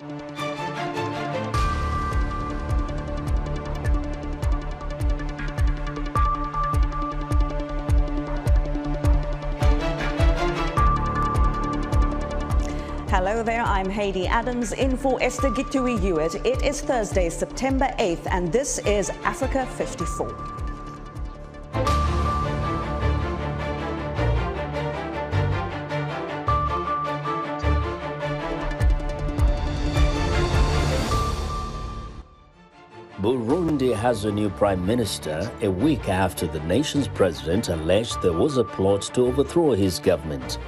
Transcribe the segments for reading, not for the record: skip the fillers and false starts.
Hello there, I'm Hayley Adams in for Esther Gitui Hewitt. It is Thursday, September 8th, and this is Africa 54. Burundi has a new prime minister a week after the nation's president alleged there was a plot to overthrow his government.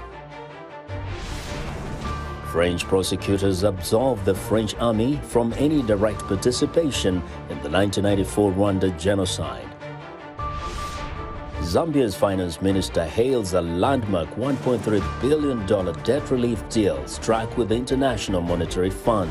French prosecutors absolved the French army from any direct participation in the 1994 Rwanda genocide. Zambia's finance minister hails a landmark $1.3 billion debt relief deal struck with the International Monetary Fund.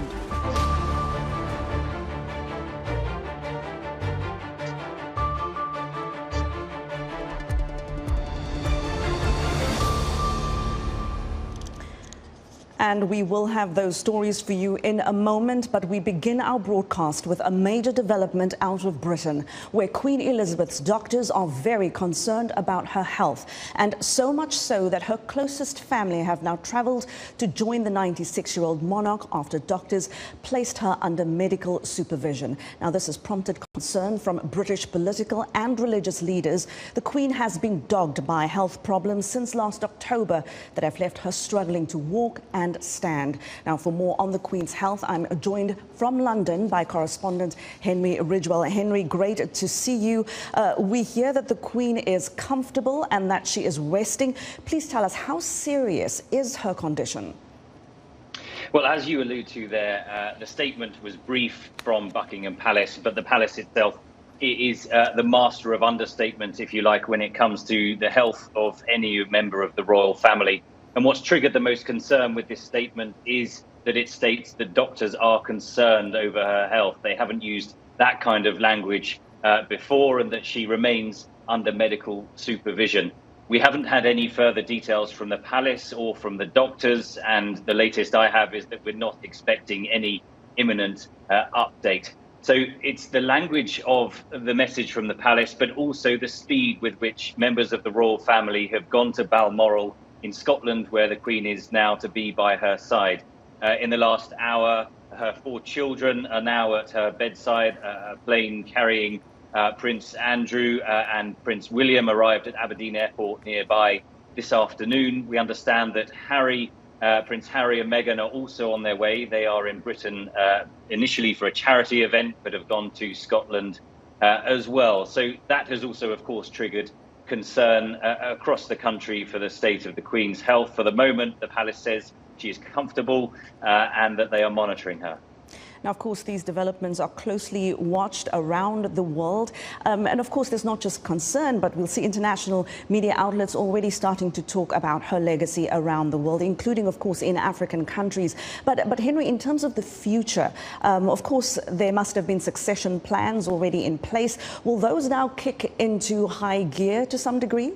And we will have those stories for you in a moment, but we begin our broadcast with a major development out of Britain, where Queen Elizabeth's doctors are very concerned about her health, and so much so that her closest family have now travelled to join the 96-year-old monarch after doctors placed her under medical supervision. Now, this has prompted concern from British political and religious leaders. The Queen has been dogged by health problems since last October that have left her struggling to walk and stand. Now, for more on the Queen's health, I'm joined from London by correspondent Henry Ridgewell. Henry, great to see you. We hear that the Queen is comfortable and that she is resting. Please tell us, how serious is her condition? Well, as you allude to there, the statement was brief from Buckingham Palace, but the palace itself is the master of understatement, if you like, when it comes to the health of any member of the royal family. And what's triggered the most concern with this statement is that it states that doctors are concerned over her health. They haven't used that kind of language before, and that she remains under medical supervision. We haven't had any further details from the palace or from the doctors, and the latest I have is that we're not expecting any imminent update. So it's the language of the message from the palace, but also the speed with which members of the royal family have gone to Balmoral in Scotland, where the Queen is now to be by her side. In the last hour, her 4 children are now at her bedside. A plane carrying Prince Andrew and Prince William arrived at Aberdeen Airport nearby this afternoon. We understand that Prince Harry and Meghan are also on their way. They are in Britain initially for a charity event, but have gone to Scotland as well. So that has also, of course, triggered concern across the country for the state of the Queen's health. For the moment, the palace says she is comfortable and that they are monitoring her. Now, of course, these developments are closely watched around the world. And of course, there's not just concern, but we'll see international media outlets already starting to talk about her legacy around the world, including, of course, in African countries. But Henry, in terms of the future, of course, there must have been succession plans already in place. Will those now kick into high gear to some degree?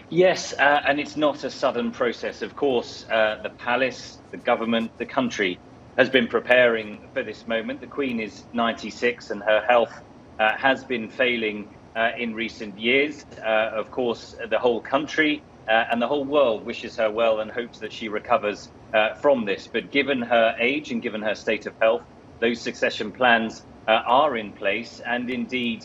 Yes, and it's not a sudden process. Of course, the palace, the government, the country has been preparing for this moment. The Queen is 96 and her health has been failing in recent years. Of course, the whole country and the whole world wishes her well and hopes that she recovers from this. But given her age and given her state of health, those succession plans are in place. And indeed,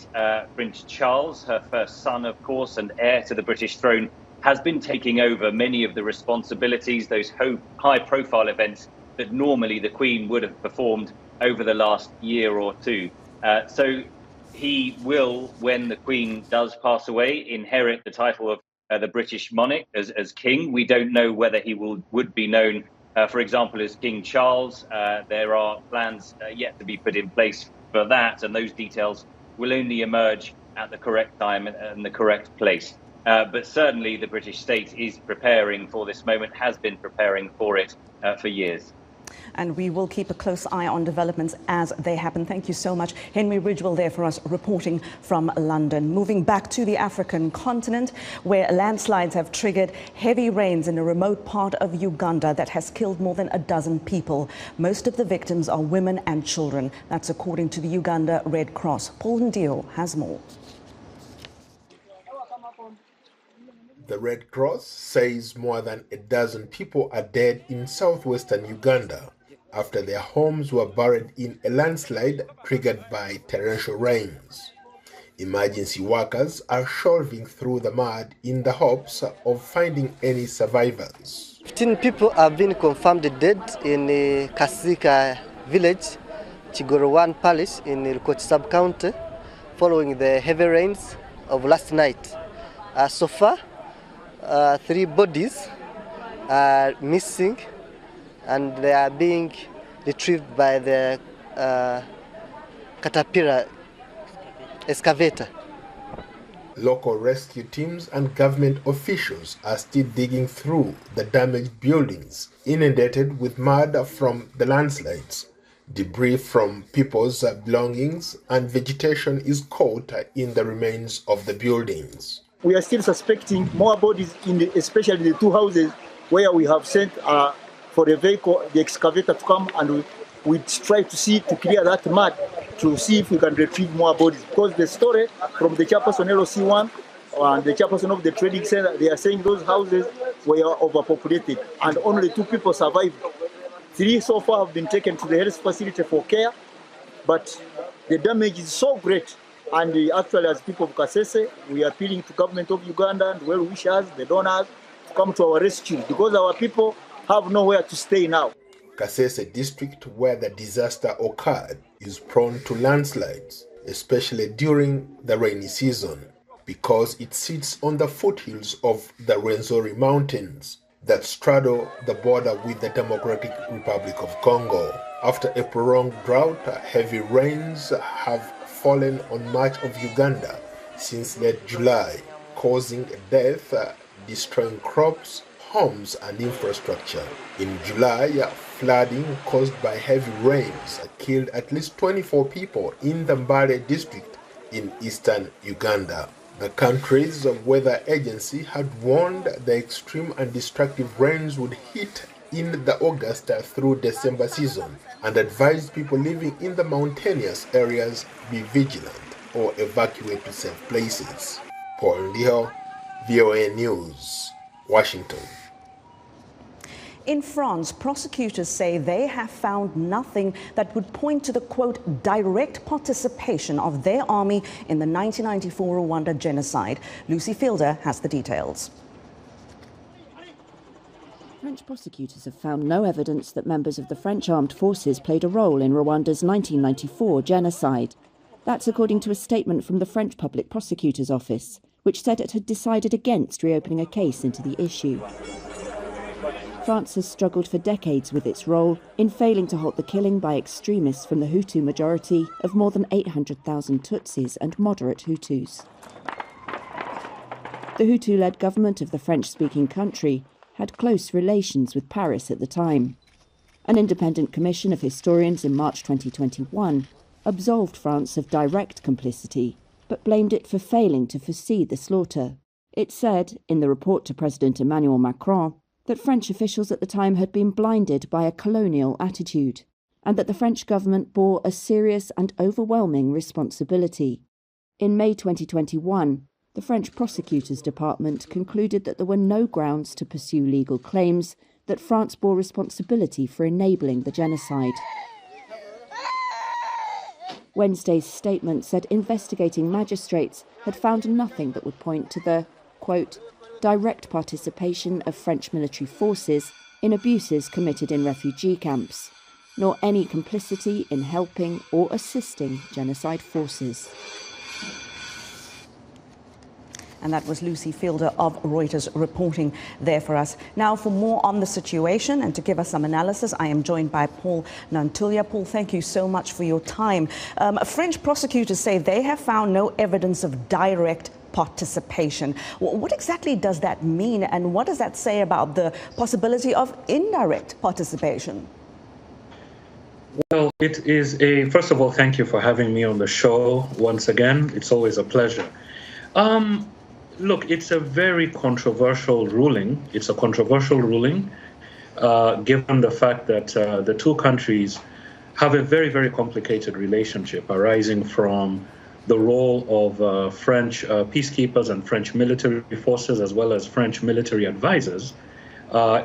Prince Charles, her first son, of course, and heir to the British throne, has been taking over many of the responsibilities, those high-profile events that normally the Queen would have performed over the last year or two. So he will, when the Queen does pass away, inherit the title of the British monarch as king. We don't know whether he would be known, for example, as King Charles. There are plans yet to be put in place for that, and those details will only emerge at the correct time and the correct place. But certainly the British state is preparing for this moment, has been preparing for it for years. And we will keep a close eye on developments as they happen. Thank you so much. Henry Ridgewell there for us reporting from London. Moving back to the African continent, where landslides have triggered heavy rains in a remote part of Uganda that has killed more than a dozen people. Most of the victims are women and children. That's according to the Uganda Red Cross. Paul Ndio has more. The Red Cross says more than a dozen people are dead in southwestern Uganda after their homes were buried in a landslide triggered by torrential rains. Emergency workers are shelving through the mud in the hopes of finding any survivors. 15 people have been confirmed dead in Kasika village, Chigorowan Palace in Rukoti sub-county, following the heavy rains of last night. So far, 3 bodies are missing, and they are being retrieved by the caterpillar excavator. Local rescue teams and government officials are still digging through the damaged buildings inundated with mud from the landslides. Debris from people's belongings and vegetation is caught in the remains of the buildings. We are still suspecting more bodies, especially the 2 houses where we have sent for the vehicle, the excavator to come, and we try to clear that mud to see if we can retrieve more bodies. Because the story from the chairperson LOC1 and the chairperson of the trading center, they are saying those houses were overpopulated and only 2 people survived. 3 so far have been taken to the health facility for care, but the damage is so great. And actually, as people of Kasese, we are appealing to government of Uganda and well-wishers, the donors, to come to our rescue because our people have nowhere to stay now. Kasese district, where the disaster occurred, is prone to landslides, especially during the rainy season, because it sits on the foothills of the Rwenzori Mountains that straddle the border with the Democratic Republic of Congo. After a prolonged drought, heavy rains have fallen on much of Uganda since late July, causing death, destroying crops, homes and infrastructure. In July, flooding caused by heavy rains killed at least 24 people in the Mbale district in eastern Uganda. The country's weather agency had warned the extreme and destructive rains would hit in the August through December season and advised people living in the mountainous areas be vigilant or evacuate to safe places. Paul Ndio, VOA News, Washington. In France, prosecutors say they have found nothing that would point to the, quote, direct participation of their army in the 1994 Rwanda genocide. Lucy Fielder has the details. French prosecutors have found no evidence that members of the French armed forces played a role in Rwanda's 1994 genocide. That's according to a statement from the French Public Prosecutor's Office, which said it had decided against reopening a case into the issue. France has struggled for decades with its role in failing to halt the killing by extremists from the Hutu majority of more than 800,000 Tutsis and moderate Hutus. The Hutu-led government of the French-speaking country had close relations with Paris at the time. An independent commission of historians in March 2021 absolved France of direct complicity, but blamed it for failing to foresee the slaughter. It said, in the report to President Emmanuel Macron, that French officials at the time had been blinded by a colonial attitude, and that the French government bore a serious and overwhelming responsibility. In May 2021, the French Prosecutors Department concluded that there were no grounds to pursue legal claims that France bore responsibility for enabling the genocide. Wednesday's statement said investigating magistrates had found nothing that would point to the, quote, direct participation of French military forces in abuses committed in refugee camps, nor any complicity in helping or assisting genocide forces. And that was Lucy Fielder of Reuters reporting there for us. Now, for more on the situation and to give us some analysis, I am joined by Paul Nantulia. Paul, thank you so much for your time. French prosecutors say they have found no evidence of direct participation. What exactly does that mean, and what does that say about the possibility of indirect participation? Well, it is first of all, thank you for having me on the show once again. It's always a pleasure. Look, it's a very controversial ruling. It's a controversial ruling, given the fact that the two countries have a very, very complicated relationship arising from the role of French peacekeepers and French military forces, as well as French military advisors,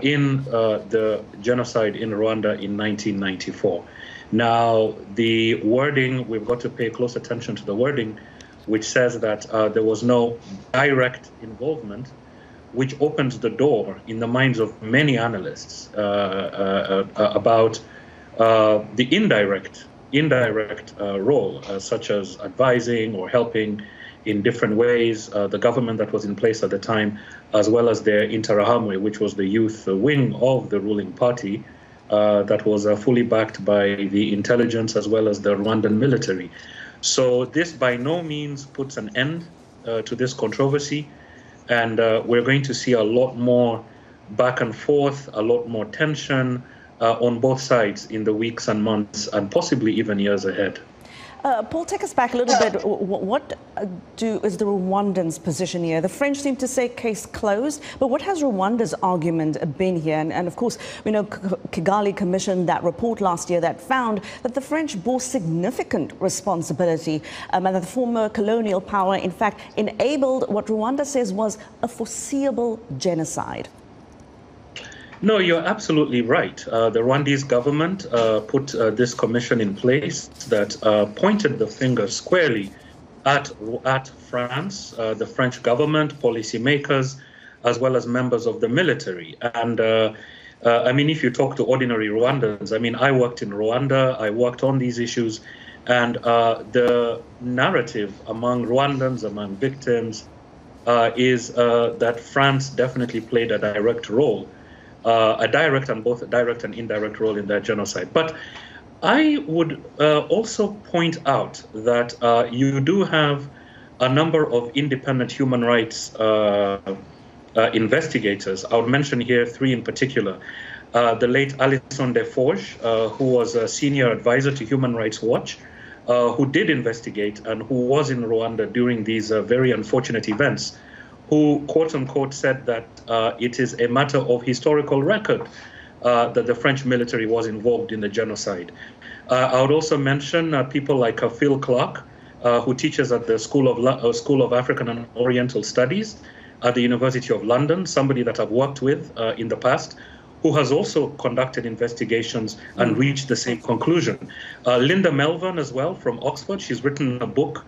in the genocide in Rwanda in 1994. Now, the wording, we've got to pay close attention to the wording, which says that there was no direct involvement, which opens the door in the minds of many analysts about the indirect role, such as advising or helping in different ways, the government that was in place at the time, as well as the Interahamwe, which was the youth wing of the ruling party, that was fully backed by the intelligence as well as the Rwandan military. So this by no means puts an end to this controversy, and we're going to see a lot more back and forth, a lot more tension on both sides in the weeks and months and possibly even years ahead. Paul, take us back a little bit. What is the Rwandans' position here? The French seem to say case closed, but what has Rwanda's argument been here? And of course, we know Kigali commissioned that report last year that found that the French bore significant responsibility and that the former colonial power, in fact, enabled what Rwanda says was a foreseeable genocide. No, you're absolutely right. The Rwandese government put this commission in place that pointed the finger squarely at France, the French government, policymakers, as well as members of the military. And I mean, if you talk to ordinary Rwandans, I mean, I worked in Rwanda, I worked on these issues, and the narrative among Rwandans, among victims, is that France definitely played a direct role. Both a direct and indirect role in that genocide. But I would also point out that you do have a number of independent human rights investigators. I would mention here three in particular. The late Alison Deforge, who was a senior advisor to Human Rights Watch, who did investigate and who was in Rwanda during these very unfortunate events, who, quote unquote, said that it is a matter of historical record that the French military was involved in the genocide. I would also mention people like Phil Clark, who teaches at the School of African and Oriental Studies at the University of London, somebody that I've worked with in the past, who has also conducted investigations and reached the same conclusion. Linda Melvin as well from Oxford, she's written a book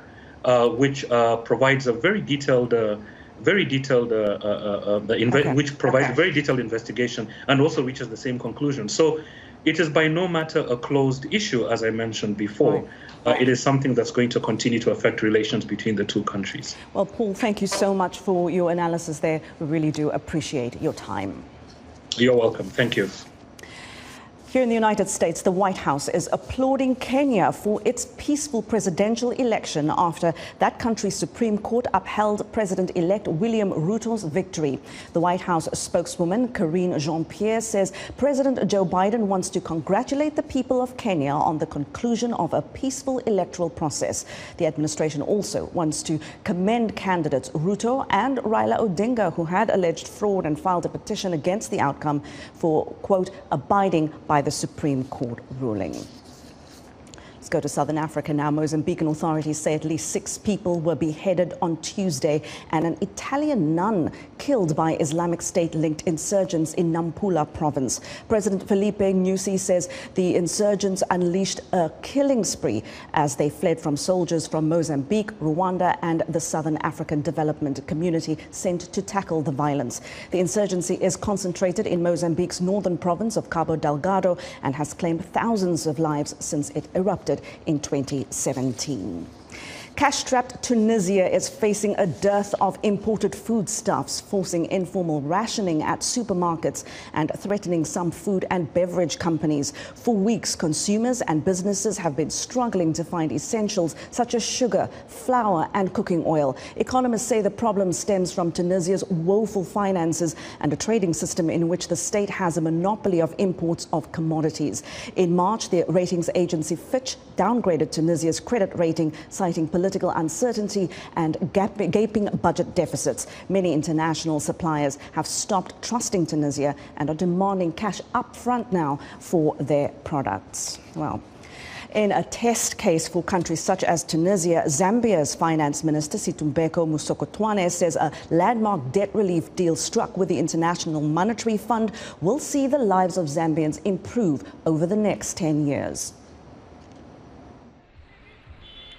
which provides a very detailed which provides very detailed investigation and also reaches the same conclusion. So it is by no matter a closed issue, as I mentioned before. It is something that's going to continue to affect relations between the two countries. Well, Paul, thank you so much for your analysis there. We really do appreciate your time. You're welcome. Thank you. Here in the United States, the White House is applauding Kenya for its peaceful presidential election after that country's Supreme Court upheld President-elect William Ruto's victory. The White House spokeswoman, Karine Jean-Pierre, says President Joe Biden wants to congratulate the people of Kenya on the conclusion of a peaceful electoral process. The administration also wants to commend candidates Ruto and Raila Odinga, who had alleged fraud and filed a petition against the outcome for, quote, abiding by the Supreme Court ruling. Let's go to Southern Africa now. Mozambican authorities say at least 6 people were beheaded on Tuesday and an Italian nun killed by Islamic State-linked insurgents in Nampula province. President Felipe Nyusi says the insurgents unleashed a killing spree as they fled from soldiers from Mozambique, Rwanda and the Southern African Development Community sent to tackle the violence. The insurgency is concentrated in Mozambique's northern province of Cabo Delgado and has claimed thousands of lives since it erupted in 2017. Cash-strapped Tunisia is facing a dearth of imported foodstuffs, forcing informal rationing at supermarkets and threatening some food and beverage companies. For weeks, consumers and businesses have been struggling to find essentials such as sugar, flour and cooking oil. Economists say the problem stems from Tunisia's woeful finances and a trading system in which the state has a monopoly of imports of commodities. In March, the ratings agency Fitch downgraded Tunisia's credit rating, citing political uncertainty and gaping budget deficits. Many international suppliers have stopped trusting Tunisia and are demanding cash up front now for their products. Well, in a test case for countries such as Tunisia, Zambia's Finance Minister Situmbeko Musokotwane says a landmark debt relief deal struck with the International Monetary Fund will see the lives of Zambians improve over the next 10 years.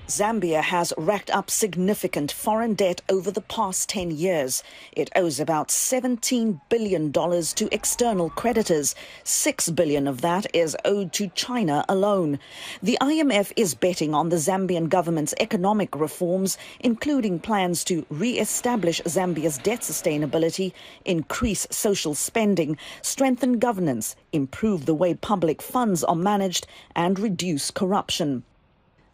Zambia has racked up significant foreign debt over the past 10 years. It owes about $17 billion to external creditors. $6 billion of that is owed to China alone. The IMF is betting on the Zambian government's economic reforms, including plans to re-establish Zambia's debt sustainability, increase social spending, strengthen governance, improve the way public funds are managed, and reduce corruption.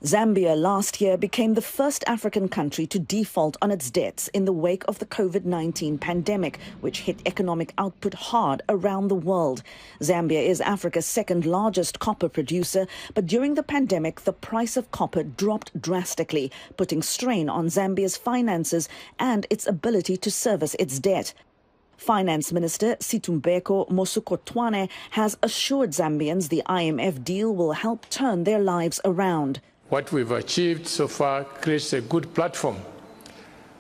Zambia last year became the first African country to default on its debts in the wake of the COVID-19 pandemic, which hit economic output hard around the world. Zambia is Africa's second largest copper producer, but during the pandemic, the price of copper dropped drastically, putting strain on Zambia's finances and its ability to service its debt. Finance Minister Situmbeko Musokotwane has assured Zambians the IMF deal will help turn their lives around. What we've achieved so far creates a good platform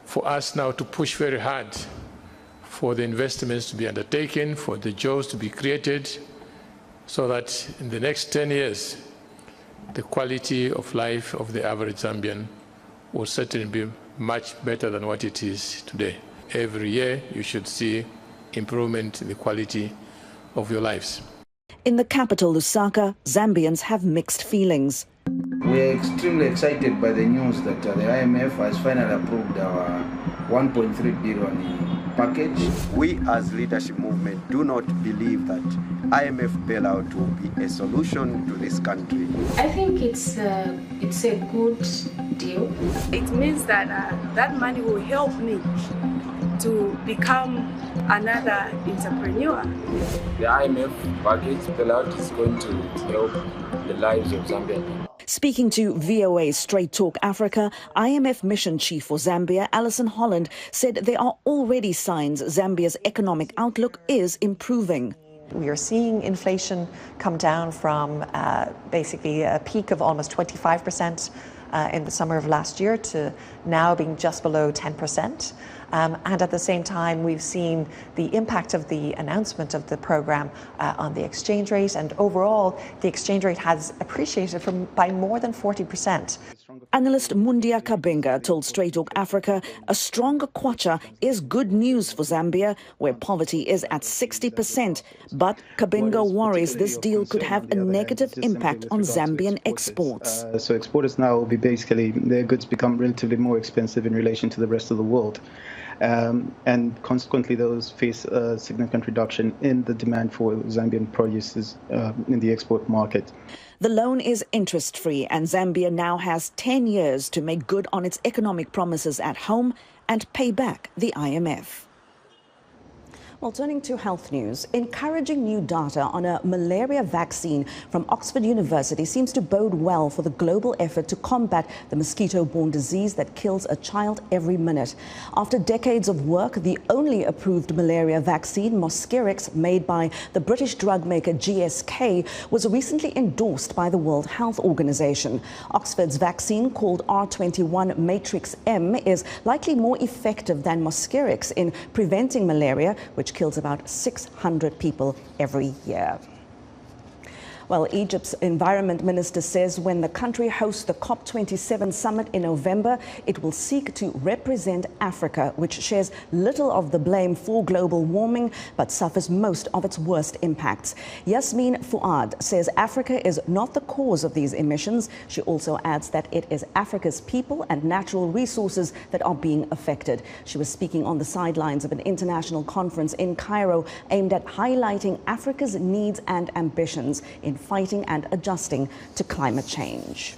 for us now to push very hard for the investments to be undertaken, for the jobs to be created, so that in the next 10 years, the quality of life of the average Zambian will certainly be much better than what it is today. Every year, you should see improvement in the quality of your lives. In the capital, Lusaka, Zambians have mixed feelings. We are extremely excited by the news that the IMF has finally approved our 1.3 billion package. We as leadership movement do not believe that IMF bailout will be a solution to this country. I think it's a good deal. It means that that money will help me to become another entrepreneur. The IMF package bailout is going to help the lives of Zambians. Speaking to VOA Straight Talk Africa, IMF Mission Chief for Zambia, Alison Holland, said there are already signs Zambia's economic outlook is improving. We are seeing inflation come down from basically a peak of almost 25% in the summer of last year to now being just below 10%. And at the same time, we've seen the impact of the announcement of the program on the exchange rate. And overall, the exchange rate has appreciated by more than 40%. Analyst Mundia Kabenga told Straight Talk Africa a stronger kwacha is good news for Zambia, where poverty is at 60%. But Kabenga worries this deal could have a negative impact on Zambian exports. So exporters now will be basically, their goods become relatively more expensive in relation to the rest of the world. And consequently, those face a significant reduction in the demand for Zambian produce in the export market. The loan is interest-free, and Zambia now has 10 years to make good on its economic promises at home and pay back the IMF. Well, turning to health news, encouraging new data on a malaria vaccine from Oxford University seems to bode well for the global effort to combat the mosquito-borne disease that kills a child every minute. After decades of work, the only approved malaria vaccine, Mosquirix, made by the British drug maker GSK, was recently endorsed by the World Health Organization. Oxford's vaccine, called R21 Matrix M, is likely more effective than Mosquirix in preventing malaria, which kills about 600 people every year. Well, Egypt's environment minister says when the country hosts the COP27 summit in November, it will seek to represent Africa, which shares little of the blame for global warming, but suffers most of its worst impacts. Yasmin Fuad says Africa is not the cause of these emissions. She also adds that it is Africa's people and natural resources that are being affected. She was speaking on the sidelines of an international conference in Cairo aimed at highlighting Africa's needs and ambitions in fighting and adjusting to climate change.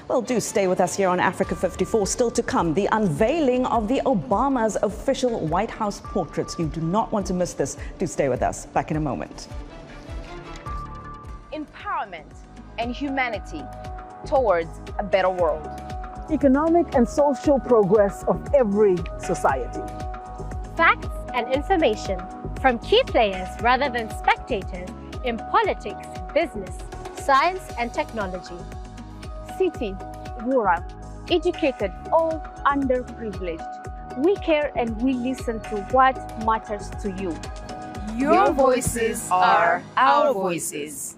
Well, do stay with us here on Africa 54. Still to come, the unveiling of the Obama's official White House portraits. You do not want to miss this. Do stay with us. Back in a moment. Empowerment and humanity towards a better world. Economic and social progress of every society. Facts and information from key players rather than spectators in politics, business, science and technology. City, rural, educated, or underprivileged. We care and we listen to what matters to you. Your voices are our voices.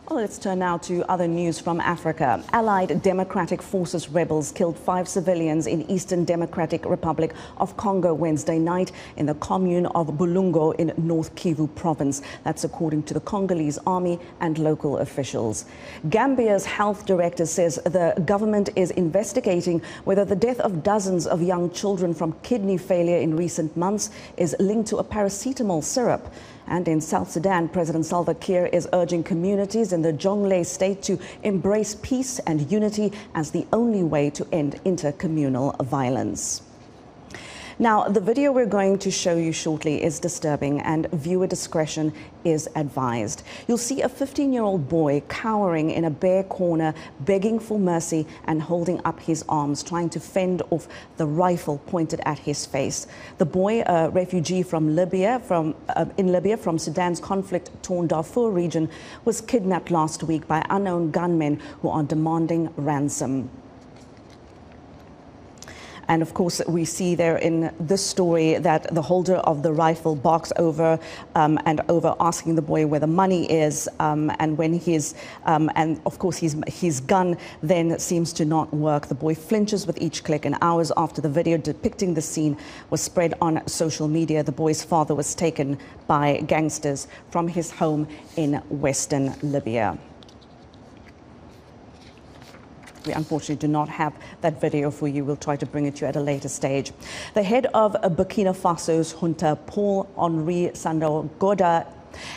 Well, let's turn now to other news from Africa. Allied Democratic Forces rebels killed 5 civilians in Eastern Democratic Republic of Congo Wednesday night in the commune of Bulungo in North Kivu province. That's according to the Congolese army and local officials. Gambia's health director says the government is investigating whether the death of dozens of young children from kidney failure in recent months is linked to a paracetamol syrup. And in South Sudan, President Salva Kiir is urging communities in the Jonglei state to embrace peace and unity as the only way to end intercommunal violence. Now, the video we're going to show you shortly is disturbing and viewer discretion is advised. You'll see a 15-year-old boy cowering in a bare corner, begging for mercy and holding up his arms, trying to fend off the rifle pointed at his face. The boy, a refugee from Libya, from Sudan's conflict-torn Darfur region, was kidnapped last week by unknown gunmen who are demanding ransom. And of course, we see there in this story that the holder of the rifle barks over and over, asking the boy where the money is. And when and of course, his gun then seems to not work. The boy flinches with each click. And hours after the video depicting the scene was spread on social media, the boy's father was taken by gangsters from his home in Western Libya. We unfortunately do not have that video for you. We'll try to bring it to you at a later stage. The head of Burkina Faso's junta, Paul-Henri Sandaogoda,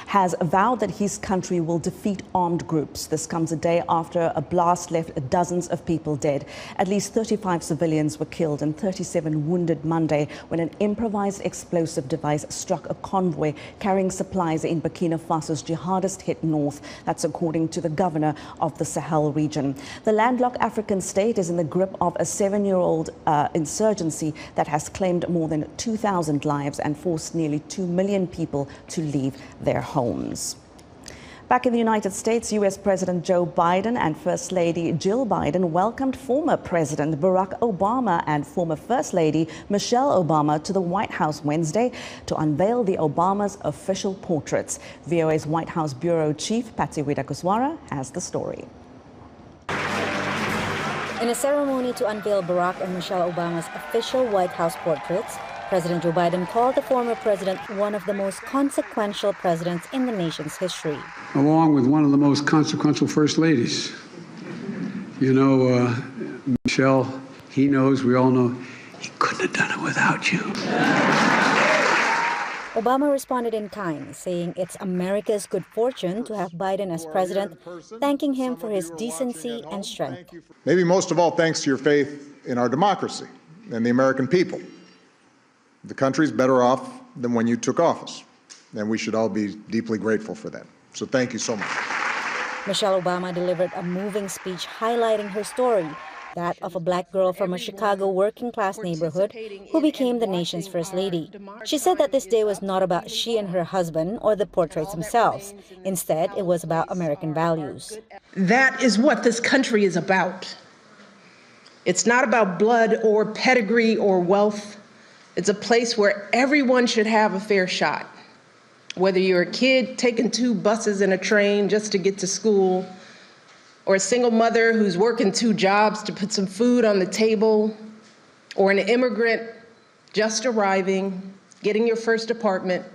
has vowed that his country will defeat armed groups. This comes a day after a blast left dozens of people dead. At least 35 civilians were killed and 37 wounded Monday when an improvised explosive device struck a convoy carrying supplies in Burkina Faso's jihadist-hit north. That's according to the governor of the Sahel region. The landlocked African state is in the grip of a 7-year-old insurgency that has claimed more than 2,000 lives and forced nearly 2 million people to leave their homes. Back in the United States, U.S. President Joe Biden and First Lady Jill Biden welcomed former President Barack Obama and former First Lady Michelle Obama to the White House Wednesday to unveil the Obama's official portraits. VOA's White House Bureau Chief Patsy Widakuswara has the story. In a ceremony to unveil Barack and Michelle Obama's official White House portraits, President Joe Biden called the former president one of the most consequential presidents in the nation's history. Along with one of the most consequential first ladies. You know, Michelle, he knows, we all know, he couldn't have done it without you. Obama responded in kind, saying it's America's good fortune to have Biden as president, thanking him for his decency and strength. Maybe most of all, thanks to your faith in our democracy and the American people. The country's better off than when you took office, and we should all be deeply grateful for that. So thank you so much. Michelle Obama delivered a moving speech highlighting her story, that of a black girl from a Chicago working-class neighborhood who became the nation's first lady. She said that this day was not about she and her husband or the portraits themselves. Instead, it was about American values. That is what this country is about. It's not about blood or pedigree or wealth. It's a place where everyone should have a fair shot. Whether you're a kid taking 2 buses and a train just to get to school, or a single mother who's working 2 jobs to put some food on the table, or an immigrant just arriving, getting your first apartment,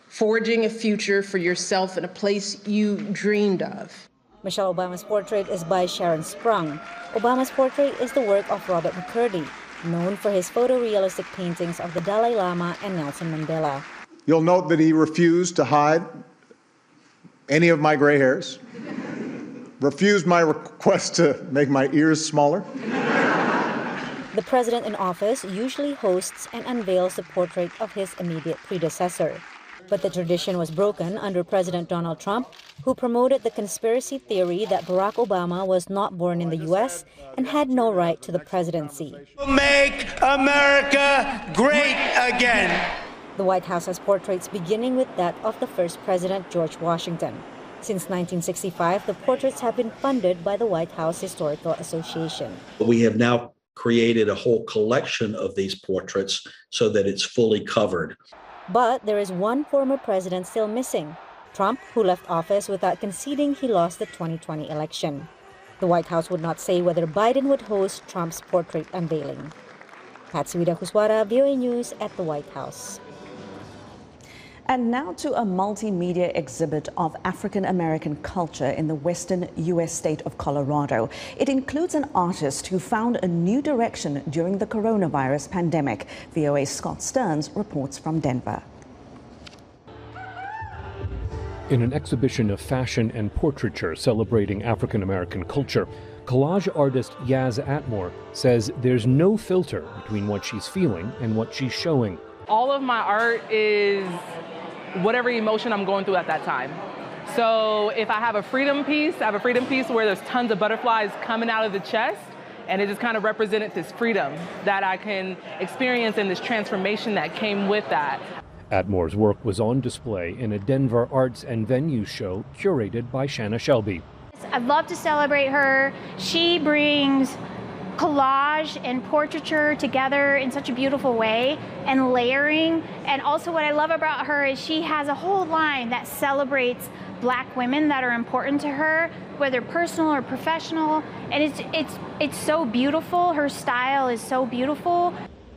forging a future for yourself in a place you dreamed of. Michelle Obama's portrait is by Sharon Sprung. Obama's portrait is the work of Robert McCurdy, known for his photorealistic paintings of the Dalai Lama and Nelson Mandela. You'll note that he refused to hide any of my gray hairs, refused my request to make my ears smaller. The president in office usually hosts and unveils the portrait of his immediate predecessor. But the tradition was broken under President Donald Trump, who promoted the conspiracy theory that Barack Obama was not born in the U.S. and had no right to the presidency. Make America great again. The White House has portraits beginning with that of the first president, George Washington. Since 1965, the portraits have been funded by the White House Historical Association. We have now created a whole collection of these portraits so that it's fully covered. But there is one former president still missing, Trump, who left office without conceding he lost the 2020 election. The White House would not say whether Biden would host Trump's portrait unveiling. Patsy Widakuswara, VOA News at the White House. And now to a multimedia exhibit of African-American culture in the western U.S. state of Colorado. It includes an artist who found a new direction during the coronavirus pandemic. VOA's Scott Stearns reports from Denver. In an exhibition of fashion and portraiture celebrating African-American culture, collage artist Yaz Atmore says there's no filter between what she's feeling and what she's showing. All of my art is whatever emotion I'm going through at that time. So if I have a freedom piece, I have a freedom piece where there's tons of butterflies coming out of the chest, and it just kind of represented this freedom that I can experience and this transformation that came with that. Atmore's work was on display in a Denver arts and venues show curated by Shanna Shelby. I'd love to celebrate her. She brings collage and portraiture together in such a beautiful way, and layering. And also what I love about her is she has a whole line that celebrates Black women that are important to her, whether personal or professional. And it's so beautiful. Her style is so beautiful.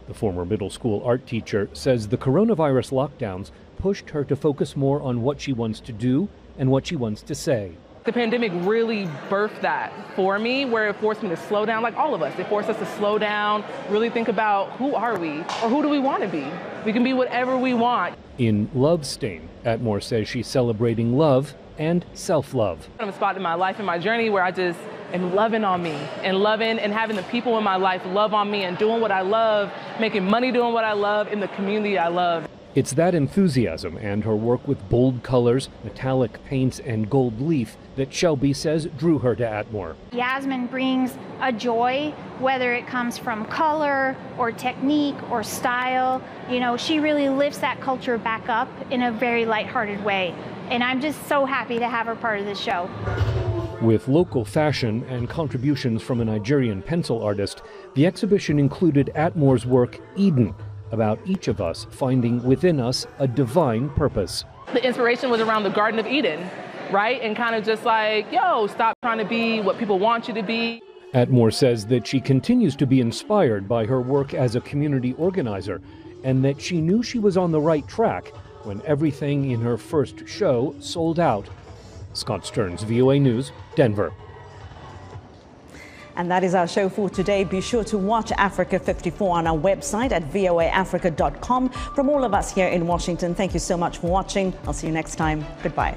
The former middle school art teacher says the coronavirus lockdowns pushed her to focus more on what she wants to do and what she wants to say. The pandemic really birthed that for me, where it forced me to slow down, like all of us. It forced us to slow down, really think about who are we, or who do we want to be? We can be whatever we want. In Love Stain, Atmore says she's celebrating love and self-love. I'm a spot in my life and my journey where I just am loving on me, and loving and having the people in my life love on me, and doing what I love, making money doing what I love in the community I love. It's that enthusiasm and her work with bold colors, metallic paints, and gold leaf that Shelby says drew her to Atmore. Yasmin brings a joy, whether it comes from color or technique or style. You know, she really lifts that culture back up in a very lighthearted way. And I'm just so happy to have her part of the show. With local fashion and contributions from a Nigerian pencil artist, the exhibition included Atmore's work, Eden, about each of us finding within us a divine purpose. The inspiration was around the Garden of Eden, right? And kind of just like, yo, stop trying to be what people want you to be. Atmore says that she continues to be inspired by her work as a community organizer, and that she knew she was on the right track when everything in her first show sold out. Scott Stearns, VOA News, Denver. And that is our show for today. Be sure to watch Africa 54 on our website at voaafrica.com. From all of us here in Washington, thank you so much for watching. I'll see you next time. Goodbye.